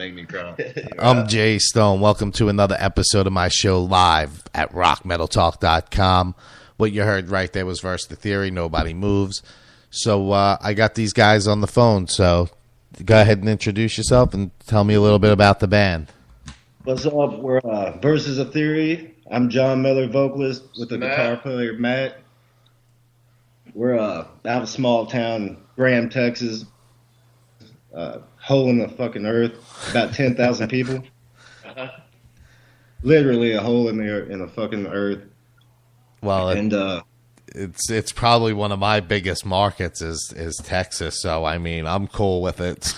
make me cry. I'm Jay Stone. Welcome to another episode of my show live at rockmetaltalk.com. What you heard right there was Verse the Theory, Nobody Moves. So I got these guys on the phone, so go ahead and introduce yourself and tell me a little bit about the band. What's up? We're Versus a Theory. I'm John Miller, vocalist, with the guitar player Matt. We're out of a small town, Graham, Texas. Hole in the fucking earth, about 10,000 people. Literally a hole in the fucking earth. Well, and it's probably one of my biggest markets is Texas. So I mean, I'm cool with it.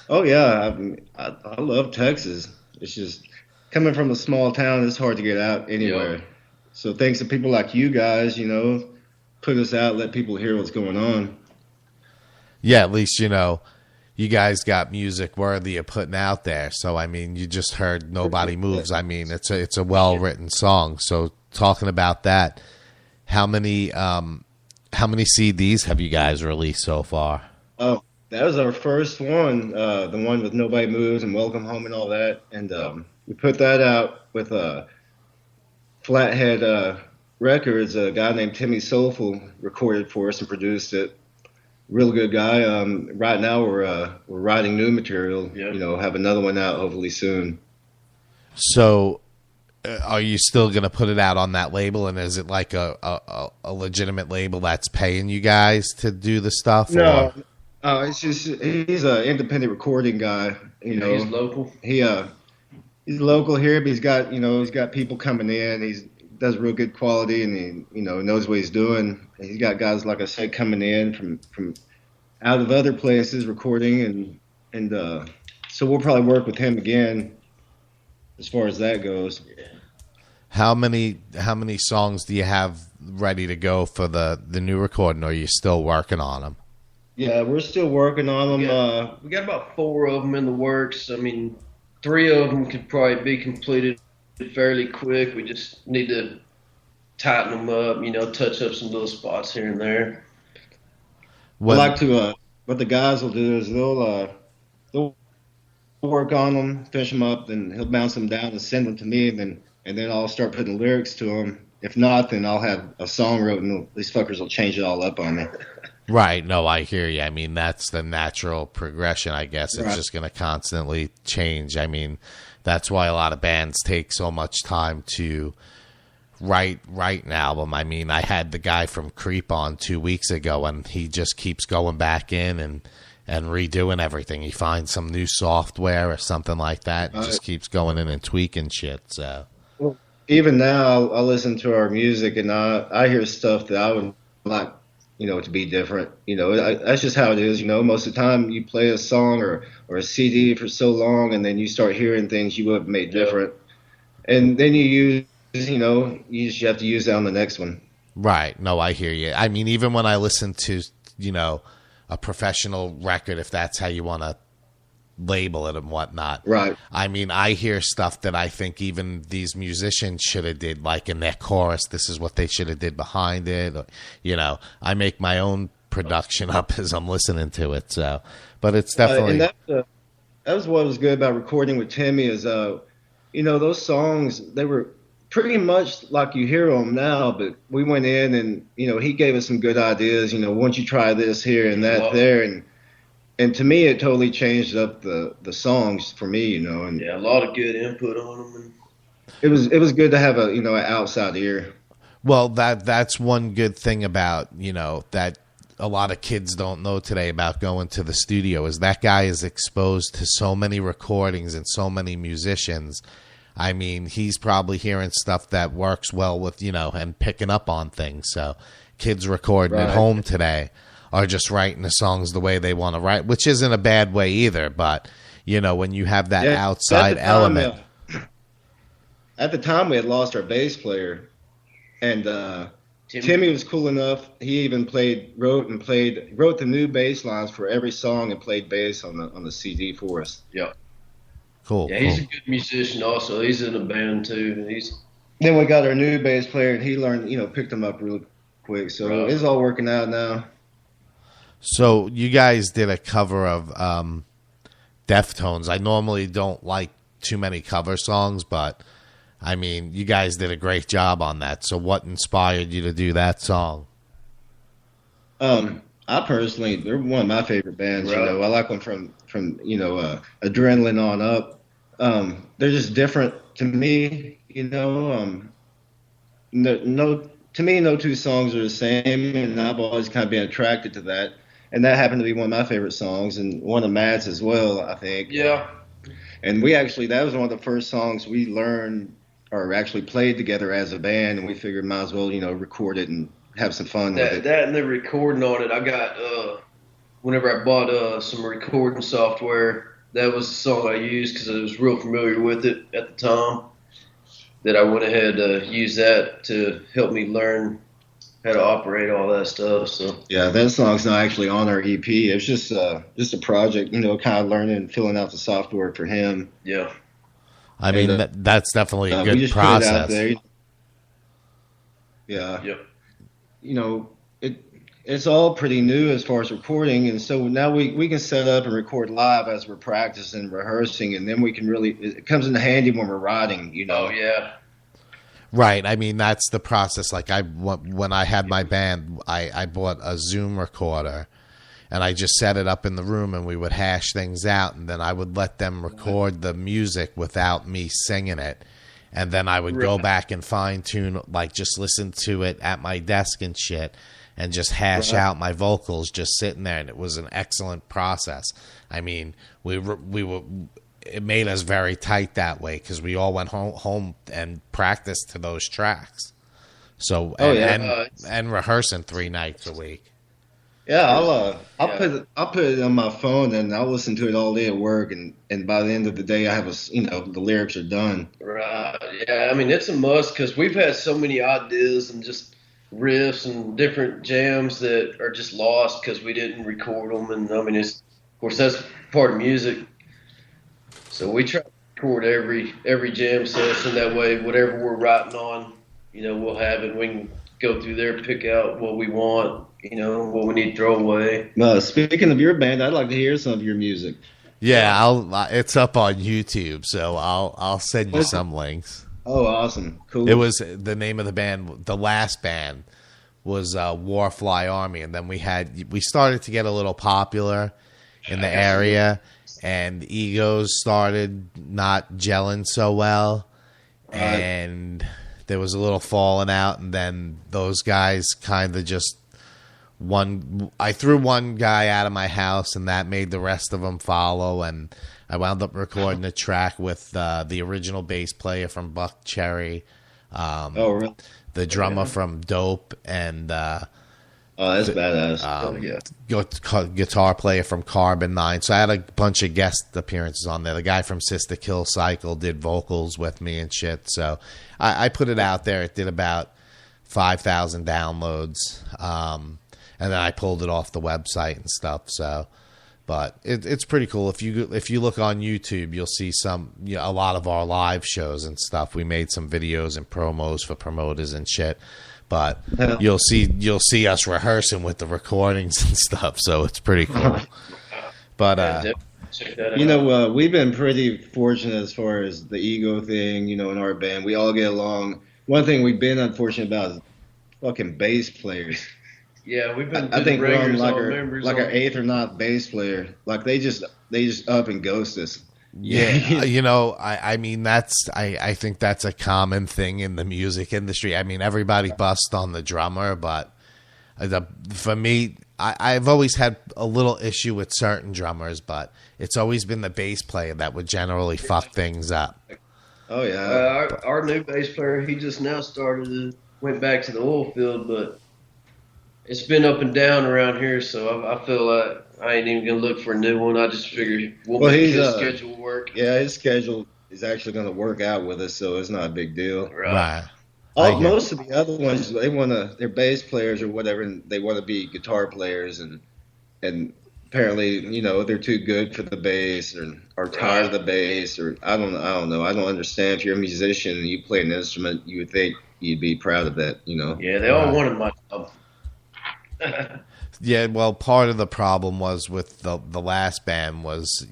Oh yeah, I love Texas. It's just coming from a small town. It's hard to get out anywhere. Yep. So thanks to people like you guys, put us out, let people hear what's going on. Yeah, at least you guys got music worthy of putting out there. So I mean, you just heard Nobody Moves. I mean, it's a well written song. So talking about that, how many CDs have you guys released so far? Oh, that was our first one, the one with Nobody Moves and Welcome Home and all that. And we put that out with Flathead Records. A guy named Timmy Soulful recorded for us and produced it. Real good guy. Right now we're writing new material. Yep. Have another one out hopefully soon. So, are you still gonna put it out on that label? And is it like a legitimate label that's paying you guys to do the stuff? No, it's just he's an independent recording guy. He's local. He's local here, but he's got people coming in. He does real good quality, and he knows what he's doing. He's got guys, like I said, coming in from out of other places recording, and so we'll probably work with him again as far as that goes. How many songs do you have ready to go for the new recording, or are you still working on them? Yeah, we're still working on them. We got about 4 of them in the works. I mean, 3 of them could probably be completed fairly quick. We just need to tighten them up, touch up some little spots here and there. What the guys will do is they'll work on them, finish them up, then he'll bounce them down and send them to me, and then I'll start putting lyrics to them. If not, then I'll have a song wrote, and these fuckers will change it all up on me. Right. No, I hear you. I mean, that's the natural progression, I guess. It's just going to constantly change. I mean, that's why a lot of bands take so much time to write an album. I mean, I had the guy from Creep on 2 weeks ago, and he just keeps going back in and redoing everything. He finds some new software or something like that, and just keeps going in and tweaking shit. So, well, even now, I listen to our music, and I hear stuff that I would like, to be different. That's just how it is. Most of the time you play a song or a CD for so long, and then you start hearing things you would have made different, and then you just have to use that on the next one. Right. No, I hear you. I mean, even when I listen to, a professional record, if that's how you want to label it and whatnot. Right. I mean, I hear stuff that I think even these musicians should have did, like in their chorus, this is what they should have did behind it. Or, I make my own production up as I'm listening to it. So, but it's definitely. And that was what was good about recording with Timmy is, those songs, they were pretty much like you hear them now, but we went in and, he gave us some good ideas, why don't you try this here and that there. And to me, it totally changed up the songs for me, and a lot of good input on them. And it was good to have an outside ear. Well, that's one good thing about, that a lot of kids don't know today about going to the studio is that guy is exposed to so many recordings and so many musicians. I mean, he's probably hearing stuff that works well with, and picking up on things. So kids recording at home today are just writing the songs the way they want to write, which isn't a bad way either. But, when you have that outside element. At the time, we had lost our bass player. And Timmy was cool enough. He even wrote the new bass lines for every song and played bass on the CD for us. Yeah. Cool. Yeah, he's a good musician also. He's in a band too. Then we got our new bass player, and he learned, picked him up really quick. So it's all working out now. So you guys did a cover of Deftones. I normally don't like too many cover songs, but I mean, you guys did a great job on that. So what inspired you to do that song? I personally, they're one of my favorite bands. Right. You know, I like them from Adrenaline on up. They're just different to me. You know, to me, no two songs are the same, and I've always kind of been attracted to that. And that happened to be one of my favorite songs, and one of Matt's as well, I think. Yeah. And that was one of the first songs we learned or actually played together as a band, and we figured might as well, record it and have some fun with it. That and the recording on it, I got whenever I bought some recording software, that was the song I used because I was real familiar with it at the time. That I went ahead to use that to help me learn how to operate all that stuff. So yeah, that song's not actually on our EP. It's just a project, kind of learning and filling out the software for him. yeah. I mean, that's definitely a we good just put it out process. there. Yeah. Yep. It's all pretty new as far as recording, and so now we can set up and record live as we're practicing and rehearsing, and then we can it comes in handy when we're writing, Oh yeah. Right. I mean, that's the process. Like when I had my band, I bought a Zoom recorder and I just set it up in the room and we would hash things out, and then I would let them record the music without me singing it. And then I would go back and fine tune, like just listen to it at my desk and shit, and just hash out my vocals just sitting there. And it was an excellent process. I mean, it made us very tight that way because we all went home and practiced to those tracks. So and rehearsing 3 nights a week. Yeah, I'll put it on my phone and I'll listen to it all day at work, and by the end of the day I have the lyrics are done. Right. Yeah. I mean, it's a must because we've had so many ideas and just riffs and different jams that are just lost because we didn't record them. And I mean, of course that's part of music. So we try to record every jam session. That way, whatever we're writing on, we'll have it. We can go through there, pick out what we want, what we need to throw away. Speaking of your band, I'd like to hear some of your music. Yeah, it's up on YouTube, so I'll send you some links. Oh, awesome. Cool. It was the name of the band. The last band was Warfly Army, and then we started to get a little popular in the area, and egos started not gelling so well, and there was a little falling out, and then those guys kind of just I threw one guy out of my house, and that made the rest of them follow, and I wound up recording a track with the original bass player from Buck Cherry, really? the drummer from Dope, and that's badass. Guitar player from Carbon 9. So I had a bunch of guest appearances on there. The guy from Sister Kill Cycle did vocals with me and shit. So I put it out there. It did about 5,000 downloads, and then I pulled it off the website and stuff. So. But it's pretty cool. If you look on YouTube, you'll see a lot of our live shows and stuff. We made some videos and promos for promoters and shit. But you'll see us rehearsing with the recordings and stuff. So it's pretty cool. But we've been pretty fortunate as far as the ego thing. In our band, we all get along. One thing we've been unfortunate about is fucking bass players. Yeah, we've been. I think we're on like our 8th or 9th bass player. Like they just up and ghost us. Yeah, I mean I think that's a common thing in the music industry. I mean, everybody busts on the drummer, but for me, I've always had a little issue with certain drummers, but it's always been the bass player that would generally fuck things up. Oh yeah, our new bass player, he just now went back to the oil field, but. It's been up and down around here, so I feel like I ain't even going to look for a new one. I just figured we'll make his schedule work. Yeah, his schedule is actually going to work out with us, so it's not a big deal. Right. Most of the other ones, they're bass players or whatever, and they want to be guitar players, and apparently, they're too good for the bass or are tired of the bass, or I don't know. I don't understand. If you're a musician and you play an instrument, you would think you'd be proud of that, Yeah, they all wanted my job. Yeah, well, part of the problem was with the last band was,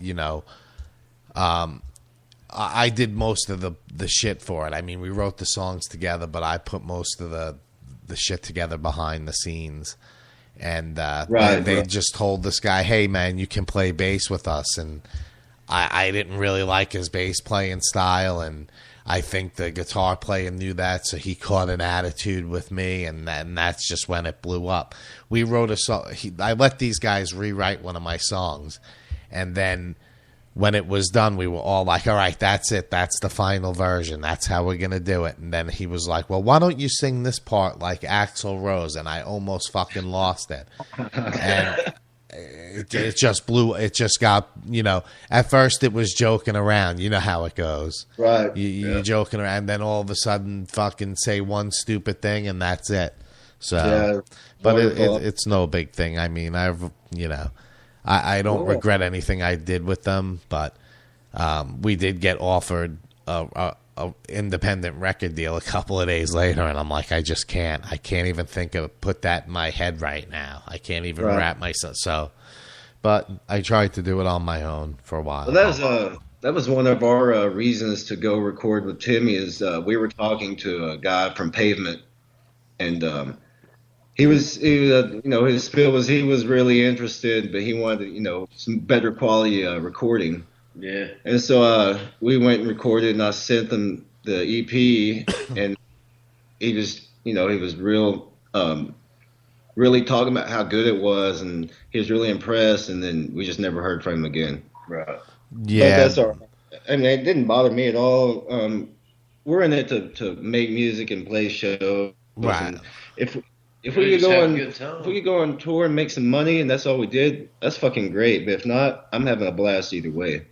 I did most of the shit for it. I mean, we wrote the songs together, but I put most of the shit together behind the scenes. And they just told this guy, hey, man, you can play bass with us. And I didn't really like his bass playing style, and I think the guitar player knew that, so he caught an attitude with me, and that's just when it blew up. We wrote a song. I let these guys rewrite one of my songs, and then when it was done, we were all like, all right, that's it. That's the final version. That's how we're going to do it. And then he was like, well, why don't you sing this part like Axl Rose? And I almost fucking lost it. And it just blew. It just got, at first it was joking around. You know how it goes. Right. You're joking around. Then all of a sudden fucking say one stupid thing and that's it. So, but it's no big thing. I mean, I don't regret anything I did with them, but we did get offered a independent record deal a couple of days later, and I'm like, I just can't. I can't even put that in my head right now. I can't even wrap myself. So, but I tried to do it on my own for a while. Well, that was one of our reasons to go record with Timmy. Is we were talking to a guy from Pavement, and his spiel was he was really interested, but he wanted, some better quality recording. Yeah. And so we went and recorded, and I sent them the EP, and he just, he was really talking about how good it was, and he was really impressed, and then we just never heard from him again. Right. Yeah. But that's all right. I mean, it didn't bother me at all. We're in it to make music and play shows. Right. And if we could go on tour and make some money, and that's all we did, that's fucking great. But if not, I'm having a blast either way.